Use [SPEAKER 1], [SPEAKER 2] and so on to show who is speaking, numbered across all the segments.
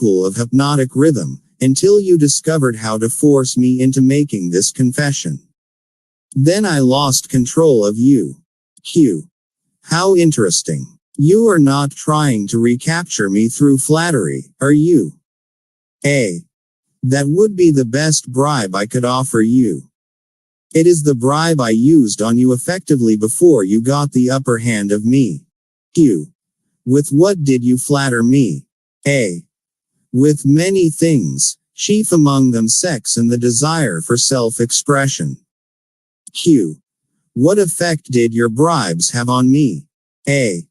[SPEAKER 1] school of hypnotic rhythm, until you discovered how to force me into making this confession. Then I lost control of you. Q. How interesting. You are not trying to recapture me through flattery, are you? A. That would be the best bribe I could offer you. It is the bribe I used on you effectively before you got the upper hand of me. Q. With what did you flatter me? A. With many things, chief among them sex and the desire for self-expression. Q. What effect did your bribes have on me? A.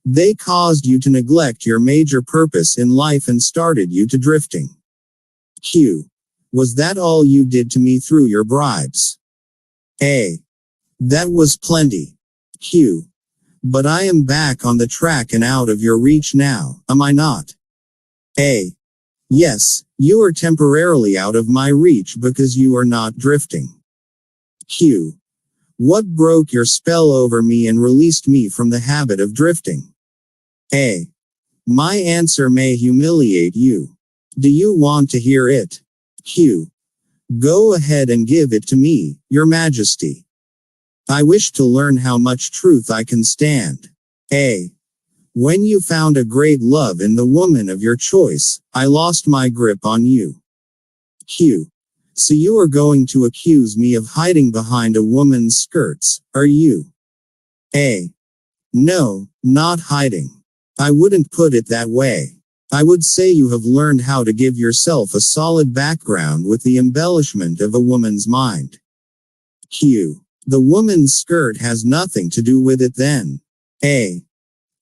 [SPEAKER 1] They caused you to neglect your major purpose in life and started you to drifting. Q. Was that all you did to me through your bribes? A. That was plenty. Q. But I am back on the track and out of your reach now, am I not? A. Yes, you are temporarily out of my reach because you are not drifting. Q. What broke your spell over me and released me from the habit of drifting? A. My answer may humiliate you. Do you want to hear it? Q. Go ahead and give it to me, Your Majesty. I wish to learn how much truth I can stand. A. When you found a great love in the woman of your choice, I lost my grip on you. Q. So you are going to accuse me of hiding behind a woman's skirts, are you? A. No, not hiding. I wouldn't put it that way. I would say you have learned how to give yourself a solid background with the embellishment of a woman's mind. Q. The woman's skirt has nothing to do with it then. A.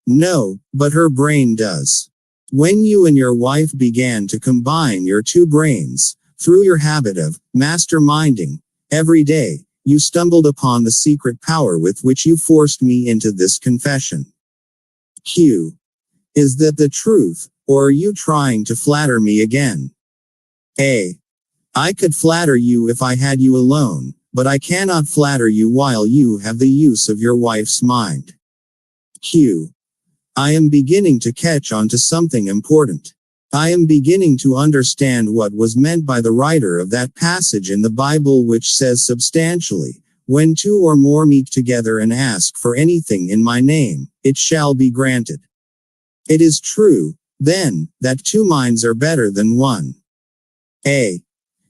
[SPEAKER 1] No, but her brain does. When you and your wife began to combine your two brains, through your habit of masterminding, every day, you stumbled upon the secret power with which you forced me into this confession. Q. Is that the truth, or are you trying to flatter me again? A. I could flatter you if I had you alone, but I cannot flatter you while you have the use of your wife's mind. Q. I am beginning to catch on to something important. I am beginning to understand what was meant by the writer of that passage in the Bible which says substantially, when two or more meet together and ask for anything in my name, it shall be granted. It is true, then, that two minds are better than one. A.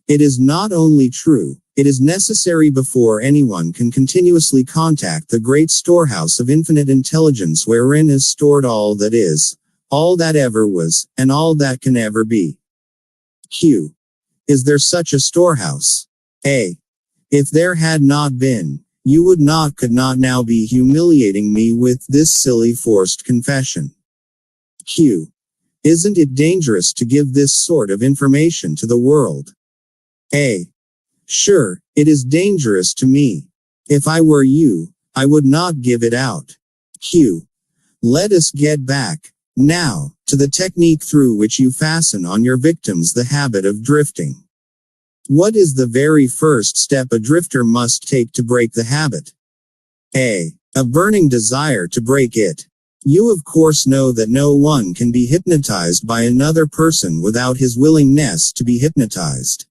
[SPEAKER 1] It is not only true, it is necessary before anyone can continuously contact the great storehouse of infinite intelligence wherein is stored all that is, all that ever was, and all that can ever be. Q. Is there such a storehouse? A. If there had not been, you could not now be humiliating me with this silly forced confession. Q. Isn't it dangerous to give this sort of information to the world? A. Sure, it is dangerous to me. If I were you, I would not give it out. Q. Let us get back, now, to the technique through which you fasten on your victims the habit of drifting. What is the very first step a drifter must take to break the habit? A. A burning desire to break it. You of course know that no one can be hypnotized by another person without his willingness to be hypnotized.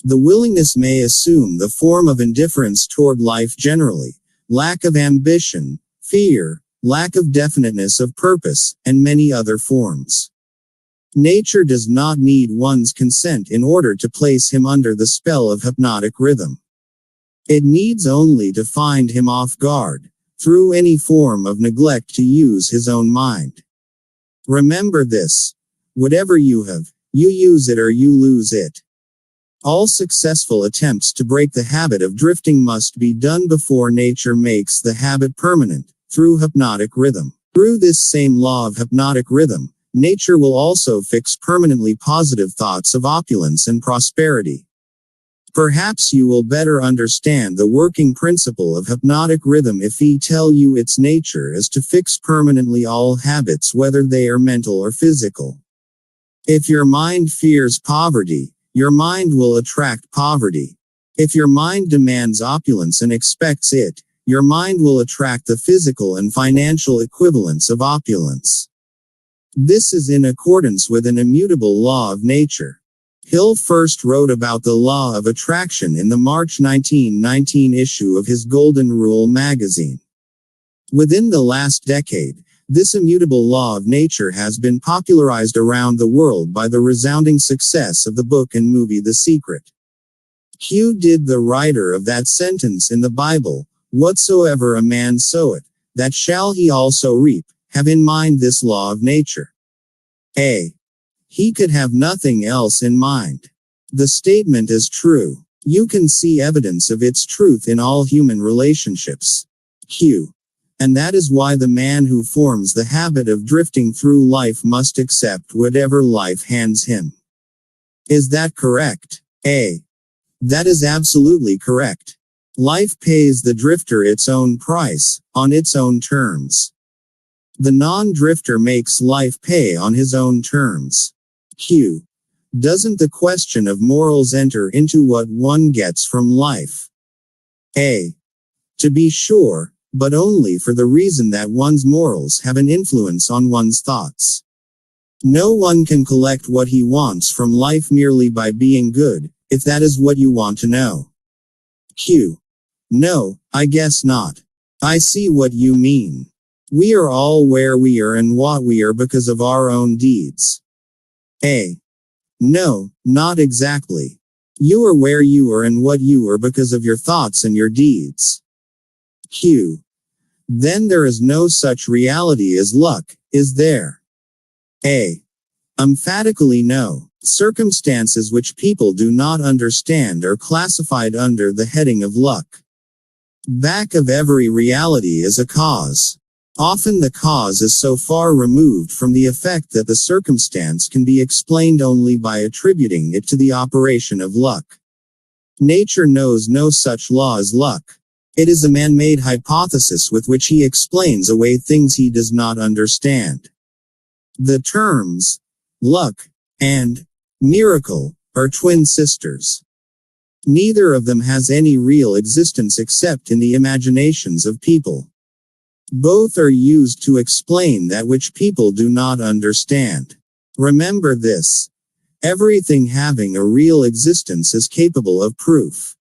[SPEAKER 1] The willingness may assume the form of indifference toward life generally, lack of ambition, fear, lack of definiteness of purpose, and many other forms. Nature does not need one's consent in order to place him under the spell of hypnotic rhythm. It needs only to find him off guard, through any form of neglect to use his own mind. Remember this. Whatever you have, you use it or you lose it. All successful attempts to break the habit of drifting must be done before nature makes the habit permanent, through hypnotic rhythm. Through this same law of hypnotic rhythm, nature will also fix permanently positive thoughts of opulence and prosperity. Perhaps you will better understand the working principle of hypnotic rhythm if I tell you its nature is to fix permanently all habits whether they are mental or physical. If your mind fears poverty, your mind will attract poverty. If your mind demands opulence and expects it, your mind will attract the physical and financial equivalents of opulence. This is in accordance with an immutable law of nature. Hill first wrote about the law of attraction in the March 1919 issue of his Golden Rule magazine. Within the last decade, this immutable law of nature has been popularized around the world by the resounding success of the book and movie The Secret. Hugh did, the writer of that sentence in the Bible, "Whatsoever a man soweth, that shall he also reap," have in mind this law of nature. He could have nothing else in mind. The statement is true. You can see evidence of its truth in all human relationships. Q. And that is why the man who forms the habit of drifting through life must accept whatever life hands him. Is that correct? A. That is absolutely correct. Life pays the drifter its own price, on its own terms. The non-drifter makes life pay on his own terms. Q. Doesn't the question of morals enter into what one gets from life? A. To be sure, but only for the reason that one's morals have an influence on one's thoughts. No one can collect what he wants from life merely by being good, if that is what you want to know. Q. No, I guess not. I see what you mean. We are all where we are and what we are because of our own deeds. A. No, not exactly. You are where you are and what you are because of your thoughts and your deeds. Q. Then there is no such reality as luck, is there? A. Emphatically no. Circumstances which people do not understand are classified under the heading of luck. Back of every reality is a cause. Often the cause is so far removed from the effect that the circumstance can be explained only by attributing it to the operation of luck. Nature knows no such law as luck. It is a man-made hypothesis with which he explains away things he does not understand. The terms luck and miracle are twin sisters. Neither of them has any real existence except in the imaginations of people. Both are used to explain that which people do not understand. Remember this. Everything having a real existence is capable of proof.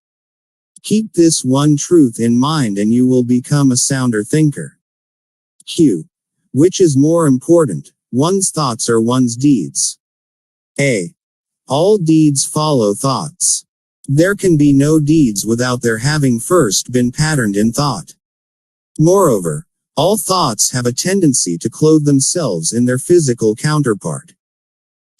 [SPEAKER 1] Keep this one truth in mind and you will become a sounder thinker. Q. Which is more important, one's thoughts or one's deeds? A. All deeds follow thoughts. There can be no deeds without their having first been patterned in thought. Moreover, all thoughts have a tendency to clothe themselves in their physical counterpart.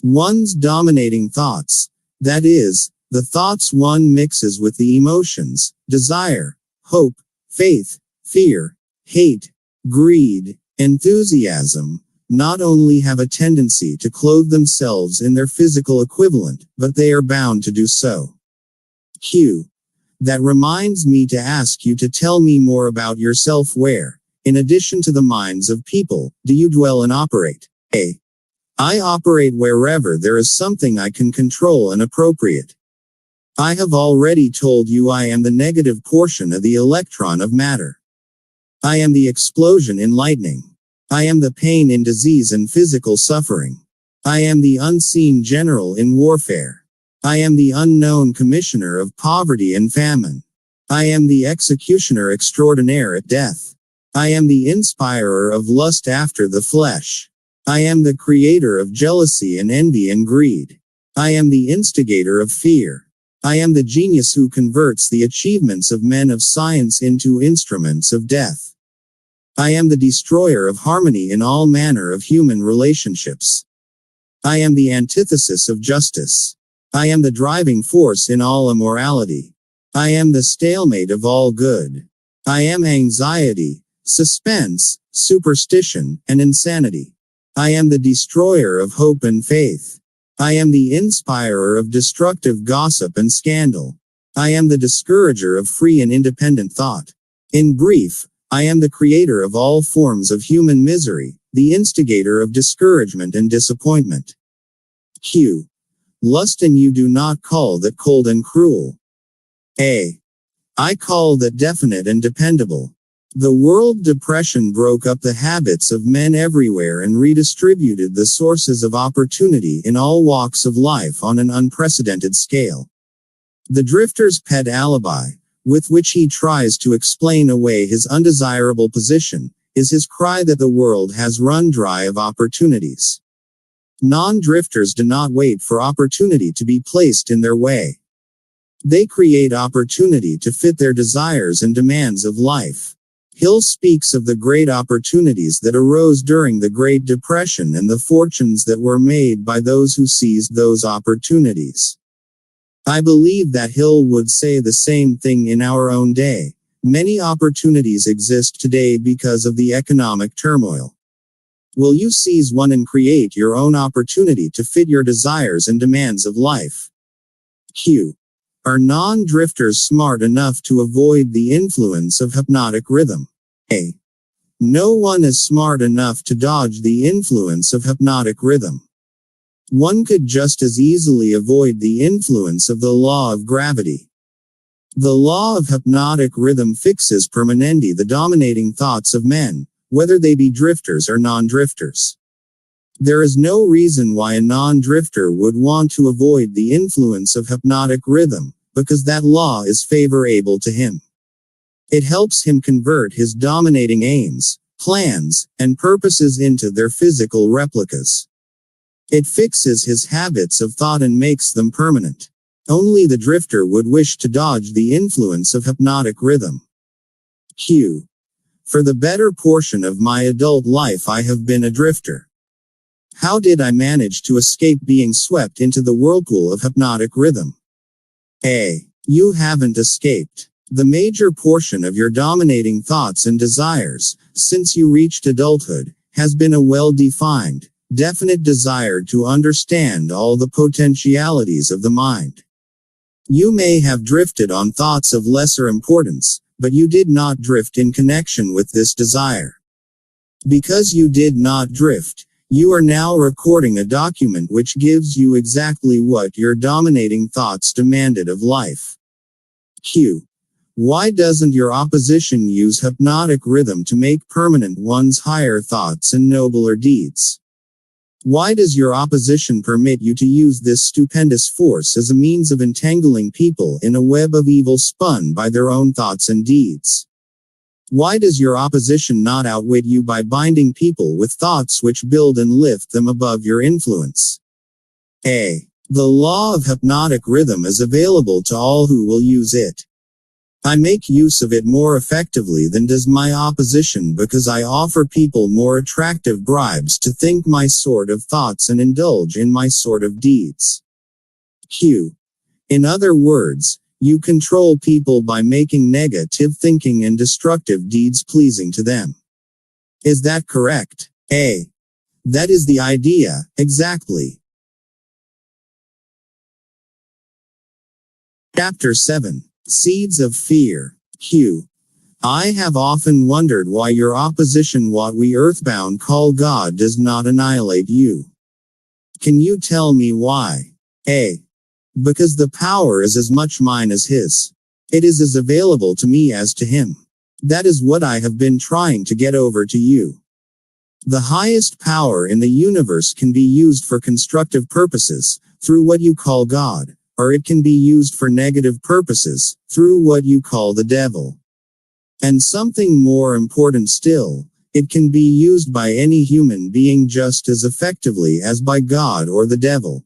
[SPEAKER 1] One's dominating thoughts, that is, the thoughts one mixes with the emotions, desire, hope, faith, fear, hate, greed, enthusiasm, not only have a tendency to clothe themselves in their physical equivalent, but they are bound to do so. Q. That reminds me to ask you to tell me more about yourself. Where, in addition to the minds of people, do you dwell and operate? A. I operate wherever there is something I can control and appropriate. I have already told you I am the negative portion of the electron of matter. I am the explosion in lightning. I am the pain in disease and physical suffering. I am the unseen general in warfare. I am the unknown commissioner of poverty and famine. I am the executioner extraordinaire at death. I am the inspirer of lust after the flesh. I am the creator of jealousy and envy and greed. I am the instigator of fear. I am the genius who converts the achievements of men of science into instruments of death. I am the destroyer of harmony in all manner of human relationships. I am the antithesis of justice. I am the driving force in all immorality. I am the stalemate of all good. I am anxiety, suspense, superstition, and insanity. I am the destroyer of hope and faith. I am the inspirer of destructive gossip and scandal. I am the discourager of free and independent thought. In brief, I am the creator of all forms of human misery, the instigator of discouragement and disappointment. Q. Lust and you do not call that cold and cruel. A. I call that definite and dependable. The world depression broke up the habits of men everywhere and redistributed the sources of opportunity in all walks of life on an unprecedented scale. The drifter's pet alibi, with which he tries to explain away his undesirable position, is his cry that the world has run dry of opportunities. Non-drifters do not wait for opportunity to be placed in their way. They create opportunity to fit their desires and demands of life. Hill speaks of the great opportunities that arose during the Great Depression and the fortunes that were made by those who seized those opportunities. I believe that Hill would say the same thing in our own day. Many opportunities exist today because of the economic turmoil. Will you seize one and create your own opportunity to fit your desires and demands of life? Q. Are non-drifters smart enough to avoid the influence of hypnotic rhythm? A. No one is smart enough to dodge the influence of hypnotic rhythm. One could just as easily avoid the influence of the law of gravity. The law of hypnotic rhythm fixes permanently the dominating thoughts of men, whether they be drifters or non-drifters. There is no reason why a non-drifter would want to avoid the influence of hypnotic rhythm, because that law is favorable to him. It helps him convert his dominating aims, plans, and purposes into their physical replicas. It fixes his habits of thought and makes them permanent. Only the drifter would wish to dodge the influence of hypnotic rhythm. Q. For the better portion of my adult life I have been a drifter. How did I manage to escape being swept into the whirlpool of hypnotic rhythm? A. You haven't escaped. The major portion of your dominating thoughts and desires, since you reached adulthood, has been a well-defined, definite desire to understand all the potentialities of the mind. You may have drifted on thoughts of lesser importance, but you did not drift in connection with this desire. Because you did not drift, you are now recording a document which gives you exactly what your dominating thoughts demanded of life. Q. Why doesn't your opposition use hypnotic rhythm to make permanent one's higher thoughts and nobler deeds? Why does your opposition permit you to use this stupendous force as a means of entangling people in a web of evil spun by their own thoughts and deeds? Why does your opposition not outwit you by binding people with thoughts which build and lift them above your influence? A. The law of hypnotic rhythm is available to all who will use it. I make use of it more effectively than does my opposition because I offer people more attractive bribes to think my sort of thoughts and indulge in my sort of deeds. Q. In other words, you control people by making negative thinking and destructive deeds pleasing to them. Is that correct? A. That is the idea, exactly. Chapter 7. Seeds of Fear. Q. I have often wondered why your opposition, what we earthbound call God, does not annihilate you. Can you tell me why? A. Because the power is as much mine as his. It is as available to me as to him. That is what I have been trying to get over to you. The highest power in the universe can be used for constructive purposes, through what you call God, or it can be used for negative purposes, through what you call the devil. And something more important still, it can be used by any human being just as effectively as by God or the devil.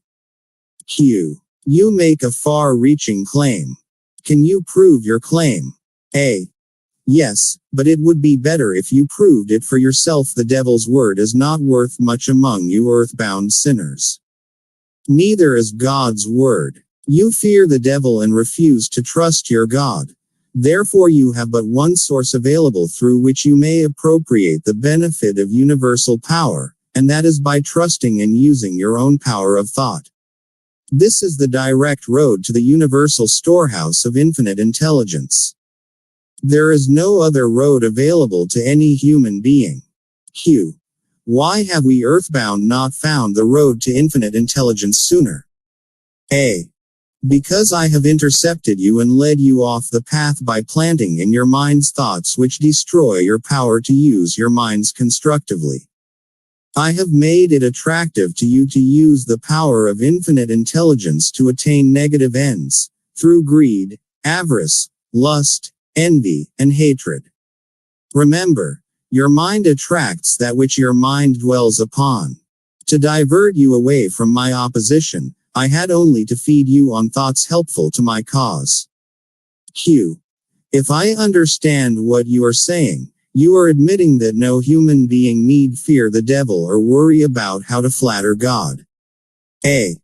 [SPEAKER 1] Q. You make a far-reaching claim. Can you prove your claim? A. Yes, but it would be better if you proved it for yourself. The devil's word is not worth much among you earthbound sinners. Neither is God's word. You fear the devil and refuse to trust your God. Therefore you have but one source available through which you may appropriate the benefit of universal power, and that is by trusting and using your own power of thought. This is the direct road to the universal storehouse of infinite intelligence. There is no other road available to any human being. Q. Why have we earthbound not found the road to infinite intelligence sooner? A. Because I have intercepted you and led you off the path by planting in your minds thoughts which destroy your power to use your minds constructively. I have made it attractive to you to use the power of infinite intelligence to attain negative ends, through greed, avarice, lust, envy, and hatred. Remember, your mind attracts that which your mind dwells upon. To divert you away from my opposition, I had only to feed you on thoughts helpful to my cause. Q. If I understand what you are saying, you are admitting that no human being need fear the devil or worry about how to flatter God. A.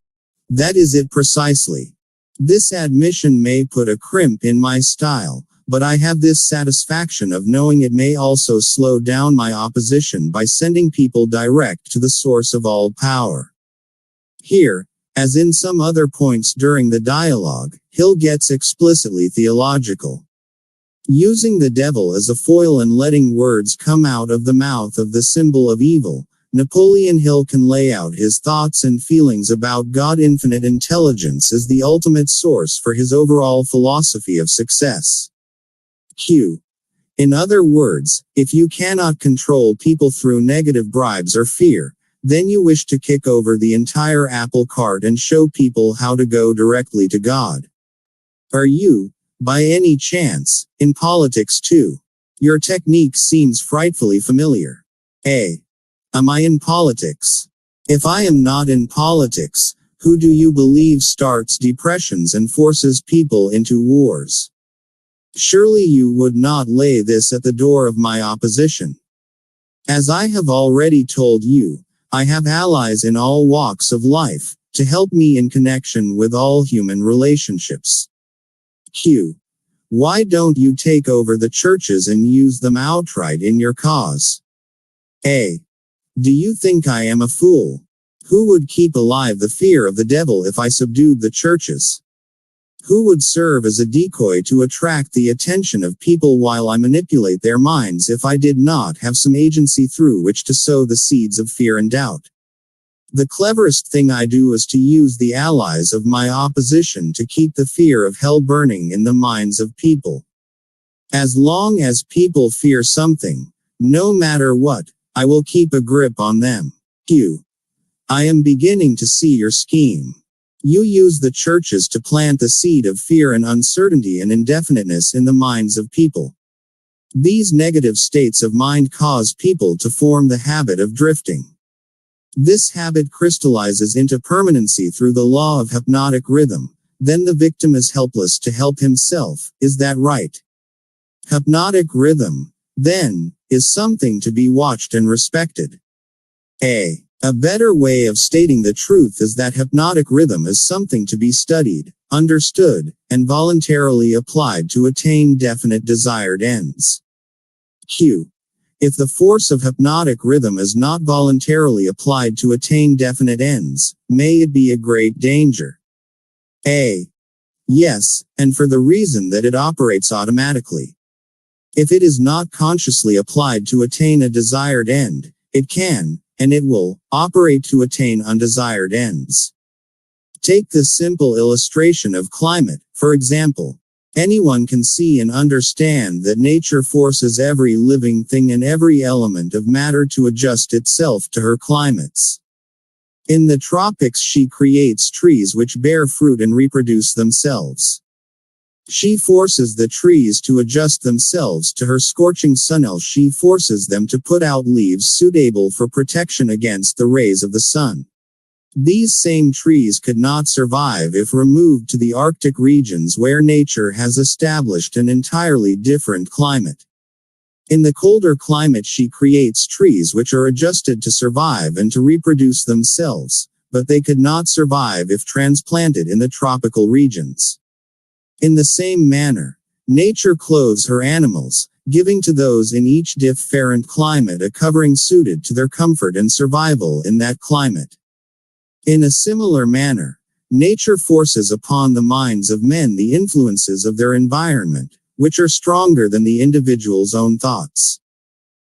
[SPEAKER 1] That is it precisely. This admission may put a crimp in my style, but I have this satisfaction of knowing it may also slow down my opposition by sending people direct to the source of all power. Here, as in some other points during the dialogue, Hill gets explicitly theological. Using the devil as a foil and letting words come out of the mouth of the symbol of evil, Napoleon Hill can lay out his thoughts and feelings about God's infinite intelligence as the ultimate source for his overall philosophy of success. Q. In other words, if you cannot control people through negative bribes or fear, then you wish to kick over the entire apple cart and show people how to go directly to God. Are you, by any chance, in politics too? Your technique seems frightfully familiar. A. Am I in politics? If I am not in politics, who do you believe starts depressions and forces people into wars? Surely you would not lay this at the door of my opposition. As I have already told you, I have allies in all walks of life, to help me in connection with all human relationships. Q. Why don't you take over the churches and use them outright in your cause? A. Do you think I am a fool? Who would keep alive the fear of the devil if I subdued the churches? Who would serve as a decoy to attract the attention of people while I manipulate their minds if I did not have some agency through which to sow the seeds of fear and doubt? The cleverest thing I do is to use the allies of my opposition to keep the fear of hell burning in the minds of people. As long as people fear something, no matter what, I will keep a grip on them. Q. I am beginning to see your scheme. You use the churches to plant the seed of fear and uncertainty and indefiniteness in the minds of people. These negative states of mind cause people to form the habit of drifting. This habit crystallizes into permanency through the law of hypnotic rhythm. Then the victim is helpless to help himself. Is that right? Hypnotic rhythm, then, is something to be watched and respected. A better way of stating the truth is that hypnotic rhythm is something to be studied, understood, and voluntarily applied to attain definite desired ends. Q. If the force of hypnotic rhythm is not voluntarily applied to attain definite ends, may it be a great danger? A. Yes, and for the reason that it operates automatically. If it is not consciously applied to attain a desired end, it can, and it will, operate to attain undesired ends. Take the simple illustration of climate, for example. Anyone can see and understand that nature forces every living thing and every element of matter to adjust itself to her climates. In the tropics she creates trees which bear fruit and reproduce themselves. She forces the trees to adjust themselves to her scorching sun, else she forces them to put out leaves suitable for protection against the rays of the sun. These same trees could not survive if removed to the Arctic regions where nature has established an entirely different climate. In the colder climate she creates trees which are adjusted to survive and to reproduce themselves, but they could not survive if transplanted in the tropical regions. In the same manner, nature clothes her animals, giving to those in each different climate a covering suited to their comfort and survival in that climate. In a similar manner, nature forces upon the minds of men the influences of their environment, which are stronger than the individual's own thoughts.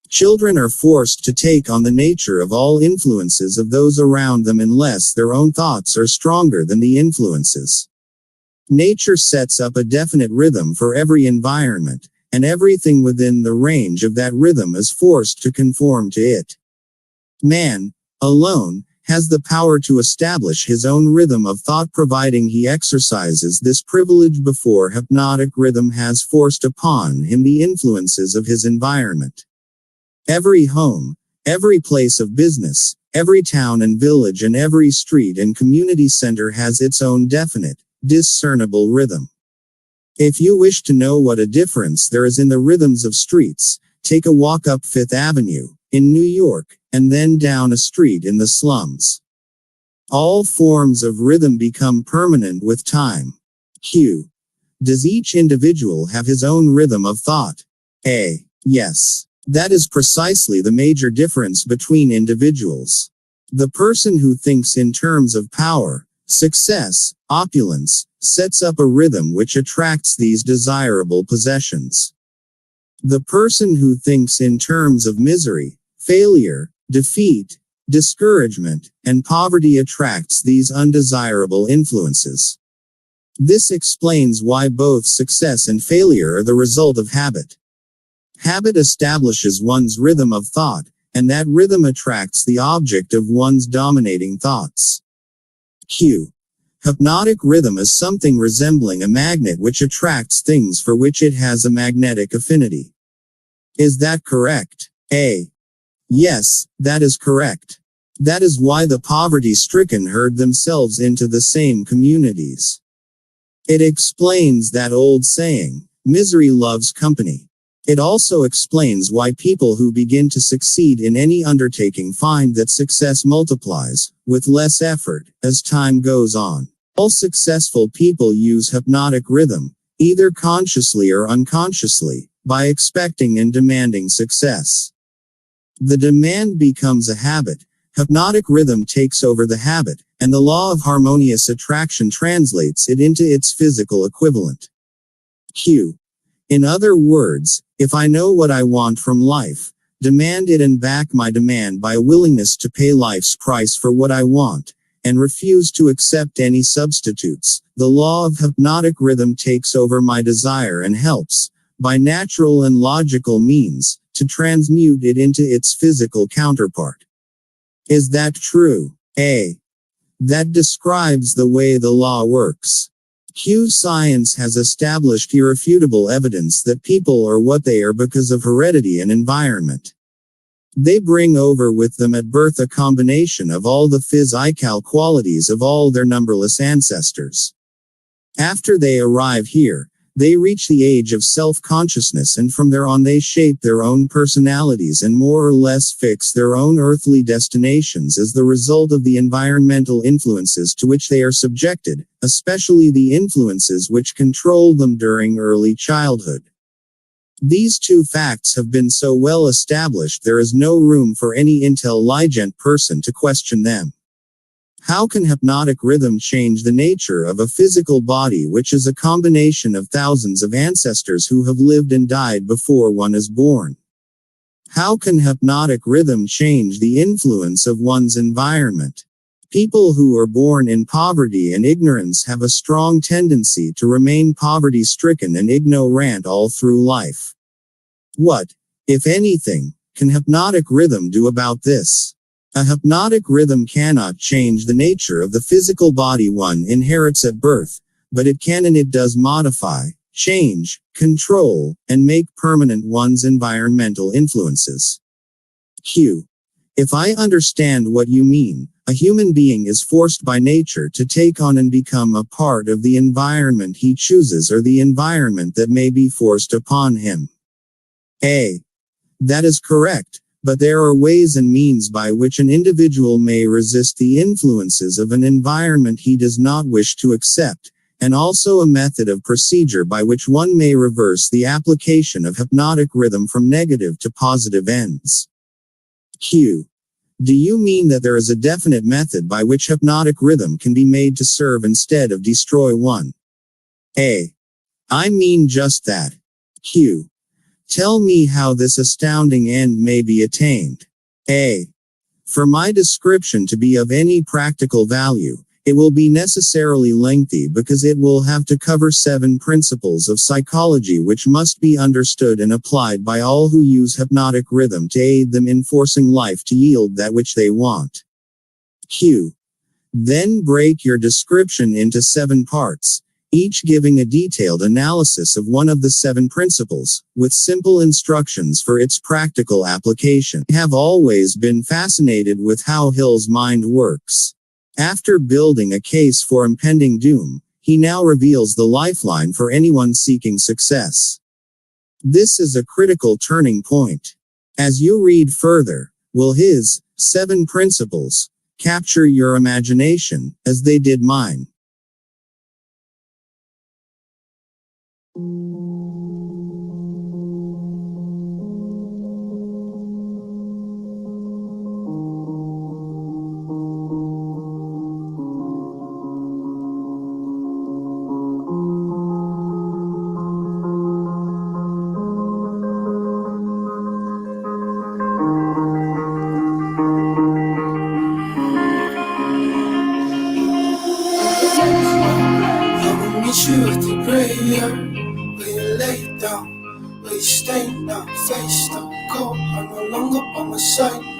[SPEAKER 1] Children are forced to take on the nature of all influences of those around them unless their own thoughts are stronger than the influences. Nature sets up a definite rhythm for every environment, and everything within the range of that rhythm is forced to conform to it. Man, alone, has the power to establish his own rhythm of thought providing he exercises this privilege before hypnotic rhythm has forced upon him the influences of his environment. Every home, every place of business, every town and village and every street and community center has its own definite, discernible rhythm. If you wish to know what a difference there is in the rhythms of streets, take a walk up Fifth Avenue, in New York, and then down a street in the slums. All forms of rhythm become permanent with time. Q. Does each individual have his own rhythm of thought? A. Yes. That is precisely the major difference between individuals. The person who thinks in terms of power, success, opulence, sets up a rhythm which attracts these desirable possessions. The person who thinks in terms of misery, failure, defeat, discouragement, and poverty attracts these undesirable influences. This explains why both success and failure are the result of habit. Habit establishes one's rhythm of thought, and that rhythm attracts the object of one's dominating thoughts. Q. Hypnotic rhythm is something resembling a magnet which attracts things for which it has a magnetic affinity. Is that correct? A. Yes, that is correct. That is why the poverty-stricken herd themselves into the same communities. It explains that old saying, misery loves company. It also explains why people who begin to succeed in any undertaking find that success multiplies, with less effort, as time goes on. All successful people use hypnotic rhythm, either consciously or unconsciously, by expecting and demanding success. The demand becomes a habit, hypnotic rhythm takes over the habit, and the law of harmonious attraction translates it into its physical equivalent. Q. In other words, if I know what I want from life, demand it and back my demand by a willingness to pay life's price for what I want, and refuse to accept any substitutes, the law of hypnotic rhythm takes over my desire and helps, by natural and logical means, to transmute it into its physical counterpart. Is that true? A. That describes the way the law works. Q. Science has established irrefutable evidence that people are what they are because of heredity and environment. They bring over with them at birth a combination of all the physical qualities of all their numberless ancestors. After they arrive here, they reach the age of self-consciousness, and from there on they shape their own personalities and more or less fix their own earthly destinations as the result of the environmental influences to which they are subjected, especially the influences which control them during early childhood. These two facts have been so well established there is no room for any intelligent person to question them. How can hypnotic rhythm change the nature of a physical body which is a combination of thousands of ancestors who have lived and died before one is born? How can hypnotic rhythm change the influence of one's environment? People who are born in poverty and ignorance have a strong tendency to remain poverty-stricken and ignorant all through life. What, if anything, can hypnotic rhythm do about this? A hypnotic rhythm cannot change the nature of the physical body one inherits at birth, but it can and it does modify, change, control, and make permanent one's environmental influences. Q. If I understand what you mean, a human being is forced by nature to take on and become a part of the environment he chooses or the environment that may be forced upon him. A. That is correct. But there are ways and means by which an individual may resist the influences of an environment he does not wish to accept, and also a method of procedure by which one may reverse the application of hypnotic rhythm from negative to positive ends. Q. Do you mean that there is a definite method by which hypnotic rhythm can be made to serve instead of destroy one? A. I mean just that. Q. Tell me how this astounding end may be attained. A. For my description to be of any practical value, It will be necessarily lengthy because it will have to cover 7 principles of psychology which must be understood and applied by all who use hypnotic rhythm to aid them in forcing life to yield that which they want. Q. Then break your description into 7 parts, each giving a detailed analysis of one of the 7 principles, with simple instructions for its practical application. I have always been fascinated with how Hill's mind works. After building a case for impending doom, he now reveals the lifeline for anyone seeking success. This is a critical turning point. As you read further, will his 7 principles capture your imagination, as they did mine?
[SPEAKER 2] Meet you at the graveyard, where you lay down, where you stay now, face don't go, I'm no longer by my side.